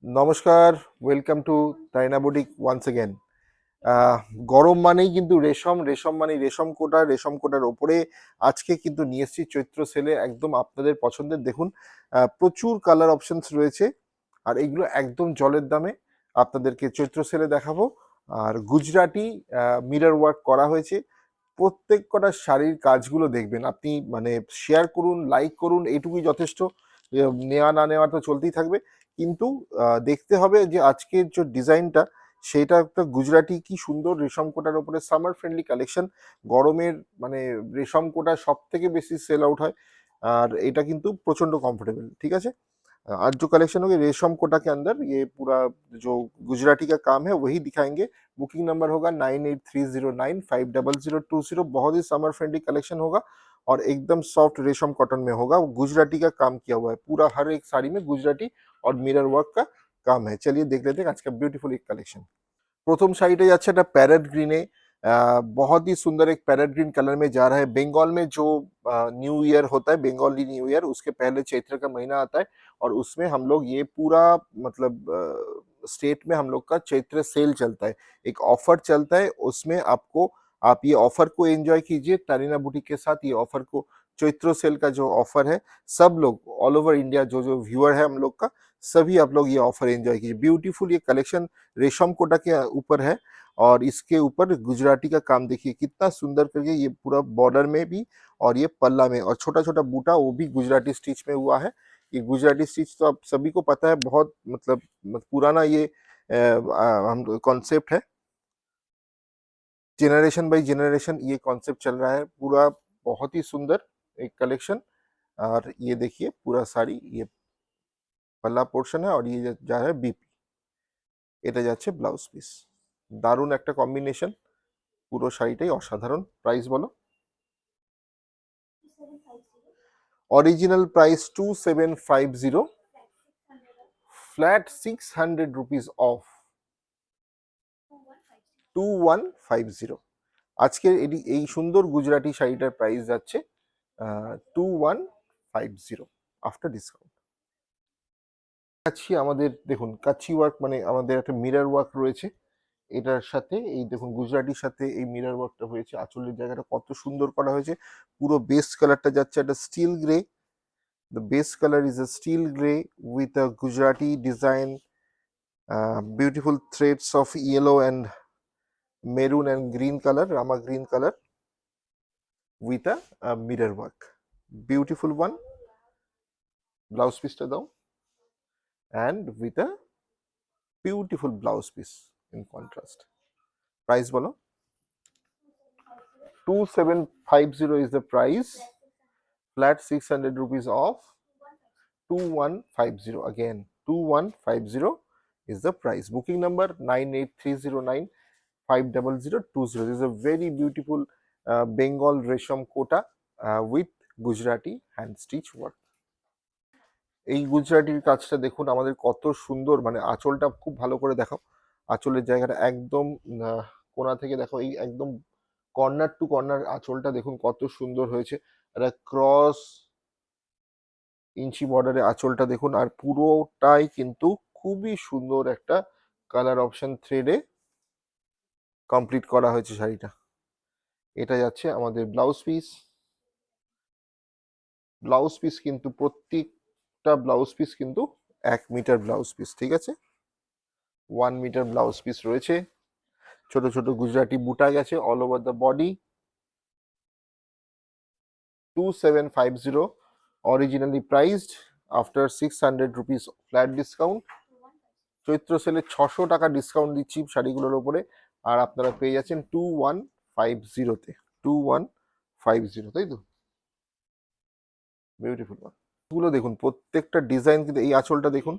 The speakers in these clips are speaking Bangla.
নমস্কার, ওয়েলকাম টু তাইনা বুটিক ওয়ান্স এগেন। গরম মানেই কিন্তু রেশম, রেশম মানেই রেশম কোটার ওপরে আজকে কিন্তু নিয়ে এসেছি চৈত্র সেলে একদম আপনাদের পছন্দের। দেখুন প্রচুর কালার অপশনস রয়েছে আর এইগুলো একদম জলের দামে আপনাদেরকে চৈত্র সেলে দেখাবো। আর গুজরাটি মিরর ওয়ার্ক করা হয়েছে। প্রত্যেক কটা শাড়ির কাজগুলো দেখবেন আপনি, মানে শেয়ার করুন, লাইক করুন, এইটুকুই যথেষ্ট। নেওয়া না নেওয়া তো চলতেই থাকবে, কিন্তু দেখতে হবে যে আজকের যে ডিজাইনটা সেটা একটা গুজরাটি কি সুন্দর রেশম কোটার উপরে সামার ফ্রেন্ডলি কালেকশন। গরমের মানে রেশম কোটা সব থেকে বেশি সেল আউট হয়, আর এটা কিন্তু প্রচন্ড কমफर्टेबल। ठीक है। आज जो कलेक्शन होगी रेशम कोटा के अंदर, ये पूरा जो गुजराती का काम है वही दिखाएंगे। बुकिंग नंबर होगा 9830950020। बहुत ही समर फ्रेंडली कलेक्शन होगा और एकदम सॉफ्ट रेशम कॉटन में होगा। गुजराती का काम किया हुआ है पूरा, हर एक साड़ी में गुजराती और मिरर वर्क का काम है। चलिए देख लेते हैं आज का ब्यूटीफुल एक कलेक्शन। প্রথম শাড়িটা যাচ্ছে একটা প্যারেট গ্রিনে। बहुत ही सुंदर एक पैरेट ग्रीन कलर में जा रहा है। बंगाल में जो न्यू ईयर होता है, बंगाली न्यू ईयर, उसके पहले चैत्र का महीना आता है और उसमें हम लोग ये पूरा मतलब स्टेट में हम लोग का चैत्र सेल चलता है। एक ऑफर चलता है उसमें आपको, आप ये ऑफर को एंजॉय कीजिए तारीना बुटीक के साथ। ये ऑफर को, चैत्र सेल का जो ऑफर है, सब लोग ऑल ओवर इंडिया जो जो व्यूअर है हम लोग का, सभी आप लोग ये ऑफर एंजॉय कीजिए। ब्यूटीफुल ये कलेक्शन रेशम कोटा के ऊपर है और इसके ऊपर गुजराती का काम देखिए कितना सुंदर करके, ये पूरा बॉर्डर में भी और ये पल्ला में, और छोटा छोटा बूटा वो भी गुजराती स्टिच में हुआ है। ये गुजराती स्टिच तो आप सभी को पता है, बहुत मतलब पुराना ये हम कॉन्सेप्ट है। जनरेशन बाय जनरेशन ये कॉन्सेप्ट चल रहा है पूरा। बहुत ही सुंदर एक कलेक्शन। और ये देखिए पूरा साड़ी, ये पल्ला पोर्शन है और ये जा रहा है बीपी, এটা যাচ্ছে ব্লাউজ পিস। দারুণ একটা কম্বিনেশন, পুরো শাড়িটাই অসাধারণ। প্রাইস বলো। Original price 2750, flat 600 rupees of, 2150। আজকের এই সুন্দর গুজরাটি শাড়িটার প্রাইস যাচ্ছে 2150 আফটার ডিসকাউন্ট। কাচ্ছি আমাদের দেখুন, কাচ্ছি ওয়ার্ক মানে আমাদের একটা মিরর ওয়ার্ক রয়েছে এটার সাথে। এই দেখুন গুজরাটির সাথে এই মিরর ওয়ার্কটা হয়েছে, আঁচলের জায়গাটা কত সুন্দর করা হয়েছে। পুরো বেস কালারটা যাচ্ছে একটা still grey. The base colour is a steel gray with a Gujarati design, beautiful threads of yellow and maroon and green color, rama green color, with a mirror work. Beautiful one. Blouse piece ta dao, and with a beautiful blouse piece in contrast. Price bolo. 2750 is the price, flat 600 rupees off, 2150 again, 2150 is the price. Booking number 9830950020. This is a very beautiful Bengal resham kota with Gujarati hand stitch work. এই গুজরাটির কাজটা দেখুন আমাদের কত সুন্দর, মানে আঁচলটা খুব ভালো করে দেখো। আঁচলের জায়গাটা একদম কোণা থেকে দেখো, এই একদম কর্নার টু কর্নার আঁচলটা দেখুন কত সুন্দর হয়েছে। একটা ক্রস ইঞ্চি বর্ডারে আঁচলটা দেখুন, আর পুরোটাই কিন্তু খুবই সুন্দর একটা কালার অপশন থ্রেডে কমপ্লিট করা হয়েছে শাড়িটা। এটা যাচ্ছে আমাদের ব্লাউজ পিস। ব্লাউজ পিস কিন্তু প্রত্যেকটা ব্লাউজ পিস কিন্তু 1 মিটার ব্লাউজ পিস, ঠিক আছে। 1 মিটার ব্লাউজ পিস রয়েছে, ছোট ছোট গুজরাটি বুটা গেছে all over the body. 2750 originally priced, after 600 rupees flat discount। চৈত্র সেলে 600 টাকা ডিসকাউন্ট দিচ্ছি শাড়িগুলোর উপরে, আর আপনারা পেয়ে যাচ্ছেন 2150-তে, 2150, তাই তো। বিউটিফুল ওয়ান গুলো দেখুন, প্রত্যেকটা ডিজাইন কিন্তু, এই আঁচলটা দেখুন,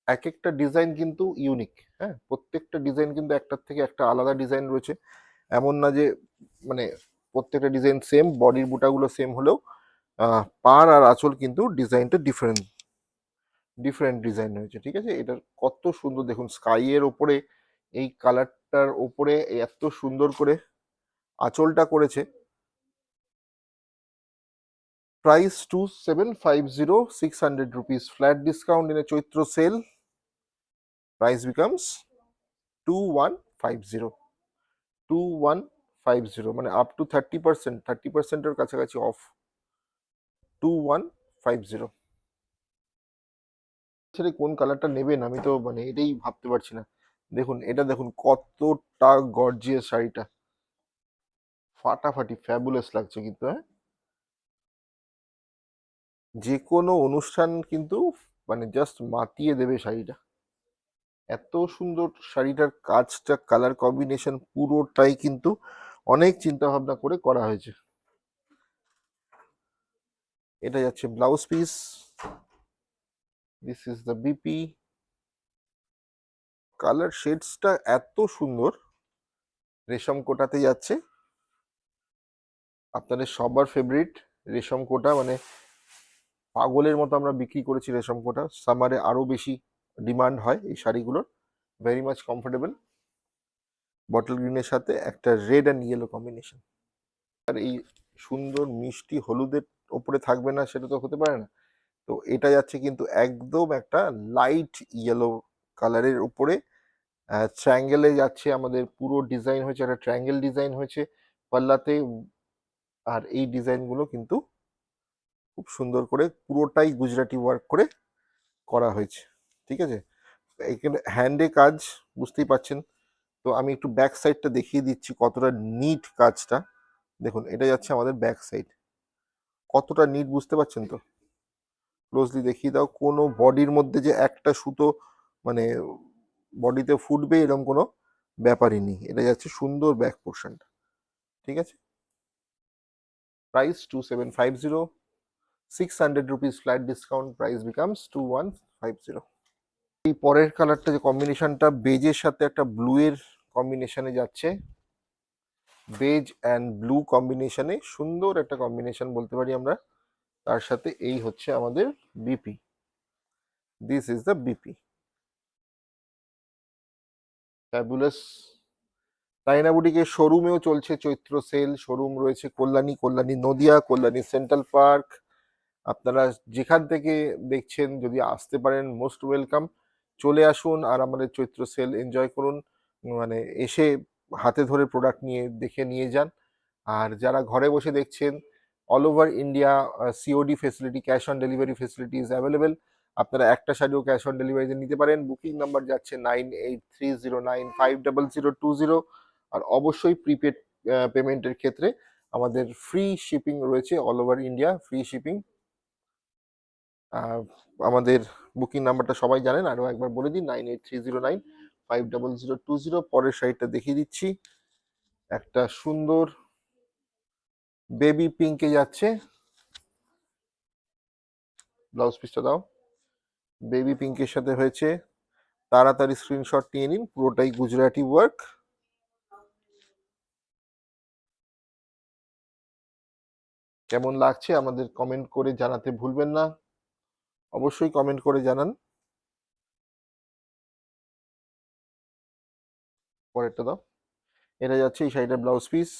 এক একটা ডিজাইন কিন্তু ইউনিক। হ্যাঁ, প্রত্যেকটা ডিজাইন কিন্তু একটার থেকে একটা আলাদা ডিজাইন রয়েছে। এমন না যে মানে প্রত্যেকটা ডিজাইন সেম, বডির বুটাগুলো সেম হলেও পার আর আঁচল কিন্তু ডিজাইনটা ডিফারেন্ট ডিফারেন্ট ডিজাইন হয়েছে, ঠিক আছে। এটার কত সুন্দর দেখুন, স্কাই এর ওপরে এই কালারটার ওপরে এত সুন্দর করে আঁচলটা করেছে। Price 2750, 600 rupees flat discount in a Chaitra sale. Price becomes 2150, 2150, মানে আপ টু 30%, কাছাকাছি অফ, 2150। ছেড়ে কোন কালারটা নেবেন আমি তো মানে এটাই ভাবতে পারছি না। দেখুন এটা, দেখুন কতটা গর্জিয়াস শাড়িটা, ফাটাফাটি ফ্যাবুলাস লাগছে কিন্তু। হ্যাঁ, যে কোনো অনুষ্ঠান কিন্তু মানে জাস্ট মাতিয়ে দেবে শাড়িটা, এত সুন্দর শাড়িটার কাজটা, কালার কম্বিনেশন পুরোটাই কিন্তু অনেক চিন্তা ভাবনা করে করা হয়েছে। এটা যাচ্ছে blouse piece, this is the BP. Colour শেডসটা এত সুন্দর, রেশম কোটাতে যাচ্ছে, আপনাদের সবার ফেভারিট রেশম কোটা, মানে পাগলের মতো আমরা বিক্রি করেছি রেশম কোটা, সামারে আরো বেশি ডিমান্ড হয় এই শাড়িগুলোর। ভেরি মাচ কমফোর্টেবল, বটল গ্রিনের সাথে একটা রেড অ্যান্ড ইয়েলো কম্বিনেশন। আর এই সুন্দর মিষ্টি হলুদের ওপরে থাকবে না সেটা তো হতে পারে না। তো এটা যাচ্ছে কিন্তু একদম একটা লাইট ইয়েলো কালারের উপরে, ট্রায়াঙ্গেলে যাচ্ছে, আমাদের পুরো ডিজাইন হয়েছে, একটা ট্রায়াঙ্গেল ডিজাইন হয়েছে পাল্লাতে। আর এই ডিজাইনগুলো কিন্তু খুব সুন্দর করে পুরোটাই গুজরাটি ওয়ার্ক করে করা হয়েছে, ঠিক আছে। এখানে হ্যান্ডে কাজ, বুঝতেই পাচ্ছেন। তো আমি একটু ব্যাক সাইডটা দেখিয়ে দিচ্ছি কতটা নিট কাজটা। দেখুন এটা যাচ্ছে আমাদের ব্যাক সাইড, কতটা নিট বুঝতে পারছেন তো। ক্লোজলি দেখিয়ে দাও, কোনো বডির মধ্যে যে একটা সুতো মানে বডিতে ফুটবে এরকম কোনো ব্যাপারই নেই। এটা যাচ্ছে সুন্দর ব্যাক পোর্শনটা, ঠিক আছে। Price 2750, 600 rupees flat discount, price becomes 2150। এই পরের কালারটা যে কম্বিনেশনটা বেজের সাথে একটা ব্লু এর কম্বিনেশনে যাচ্ছে, বেজ অ্যান্ড ব্লু কম্বিনেশনে সুন্দর একটা কম্বিনেশন বলতে পারি আমরা। তার সাথে এই হচ্ছে আমাদের BP, this is the BP, fabulous. তাইনা বুটিকের শোরুমেও চলছে চৈত্র সেল, শোরুম রয়েছে কল্যাণী, কল্যাণী নদিয়া, কল্যাণী সেন্ট্রাল পার্ক। আপনারা যেখান থেকে দেখছেন যদি আসতে পারেন মোস্ট ওয়েলকাম, চলে আসুন আর আমাদের চৈত্র সেল এনজয় করুন, মানে এসে হাতে ধরে প্রোডাক্ট নিয়ে দেখে নিয়ে যান। আর যারা ঘরে বসে দেখছেন, all over India COD facility, cash on delivery facility is available. আপনারা একটা শাড়িও ক্যাশ অন ডেলিভারিতে নিতে পারেন। বুকিং নাম্বার যাচ্ছে 9830950020। আর অবশ্যই প্রিপেড পেমেন্টের ক্ষেত্রে আমাদের ফ্রি শিপিং রয়েছে, all over India free shipping. আমাদের বুকিং নাম্বারটা সবাই জানেন, আরও একবার বলে দিন, 9830950020। পরের শাড়িটা দেখিয়ে দিচ্ছি, একটা সুন্দর বেবি পিঙ্কে যাচ্ছে, ব্লাউজ পিসটা দাও, বেবি পিঙ্কের সাথে হয়েছে। তাড়াতাড়ি স্ক্রিনশট নিয়ে নিন, পুরোটাই গুজরাটি ওয়ার্ক। কেমন লাগছে আমাদের কমেন্ট করে জানাতে ভুলবেন না, অবশ্যই কমেন্ট করে জানান। পরেরটা দাও, এটা যাচ্ছে এই শাড়িটার ব্লাউজ পিস।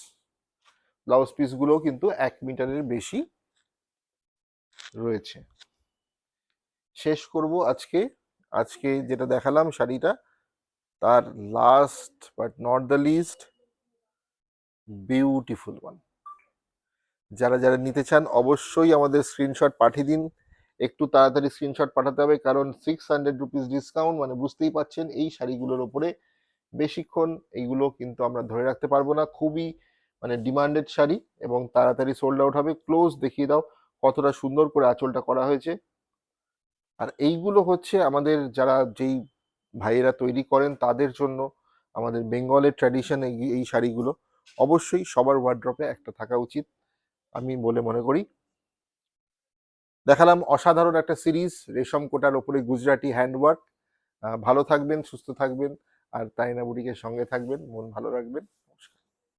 ব্লাউজ পিসগুলো কিন্তু 1 মিটারের বেশি রয়েছে। শেষ করব আজকে, আজকে যেটা দেখালাম শাড়িটা, তার last but not the least, beautiful one. যারা যারা নিতে চান অবশ্যই আমাদের স্ক্রিনশট পাঠিয়ে দিন, একটু তাড়াতাড়ি স্ক্রিনশট পাঠাতে হবে, কারণ 600 রুপিস ডিসকাউন্ট, মানে বুঝতেই পাচ্ছেন এই শাড়িগুলোর ওপরে বেশিক্ষণ এইগুলো কিন্তু আমরা ধরে রাখতে পারবো না। খুবই মানে ডিমান্ডেড শাড়ি এবং তাড়াতাড়ি সোল্ড আউট হবে। ক্লোজ দেখিয়ে দাও কতটা সুন্দর করে আঁচলটা করা হয়েছে। আর এইগুলো হচ্ছে আমাদের যারা যেই ভাইয়েরা তৈরি করেন তাদের জন্য, আমাদের বেঙ্গলের ট্র্যাডিশন এই শাড়িগুলো অবশ্যই সবার ওয়ার্ড্রপে একটা থাকা উচিত আমি বলে মনে করি। দেখালাম অসাধারণ একটা সিরিজ, রেশম কোটার ওপরে গুজরাটি হ্যান্ডওয়ার্ক। ভালো থাকবেন, সুস্থ থাকবেন, আর তাইনা বুটিকের সঙ্গে থাকবেন, মন ভালো রাখবেন।